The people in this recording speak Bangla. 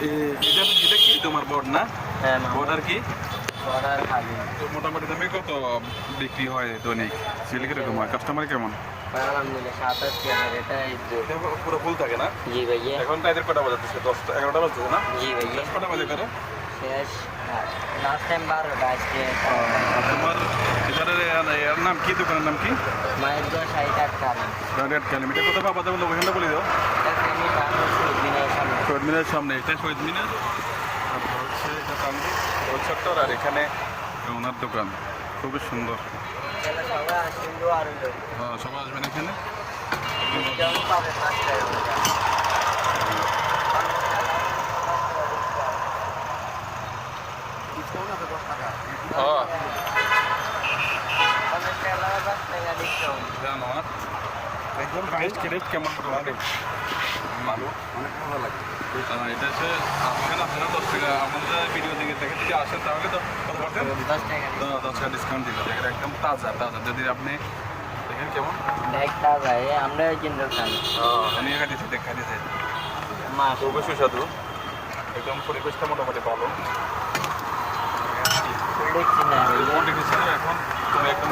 এটা কি তোমার বড় না? হ্যাঁ বড় আর কি? অর্ডার খালি তো মোটামুটি দামে কত বিক্রি হয় দৈনিক? সেল কিরকম হয়? কাস্টমার কেমন? আলহামদুলিল্লাহ 27,000 এটাই এটা পুরো ফুল থাকে না? জি ভাইয়া এখন তো এদের কটা বাজাচ্ছে? 10টা 11টা বাজছে না? জি ভাইয়া শেষ কটা বাজে করো? শেষ লাস্ট টাইম 12টা আজকে তোমার এর নাম কি? দোকানের নাম কি? মায়ের দোয়া 60 রেড ক্যালিম। এটা কোথাও পাবো? তাহলে ওখানটা বলে দাও। শহীদ মিনারের সামনে। এটা শহীদ মিনার, তারপর হচ্ছে এটা তানভীর গোল চত্বর, আর এখানে ওনার দোকান। খুবই সুন্দর। হ্যাঁ, সবাই আসবেন এখানে। হ্যাঁ, জানোয়ার একদম বেস্ট ক্রেপ কেমন তোমার? ভালো, অনেক ভালো লাগে। এটা হচ্ছে আপনারা 10 টাকা আমাদের ভিডিও দেখে যদি আসেন তাহলে তো কত পার্সেন্ট? 10 টাকা ডিসকাউন্ট দিল। দেখেন একদম তাজা তাজা। যদি আপনি দেখেন কেমন আমরা কিন্তু উনি এখানে দিচ্ছে দেখা দিচ্ছে মাছ খুবই সুস্বাদু। একদম পরিবেশটা মোটামুটি ভালো। দেখছি না এখন তুমি একদম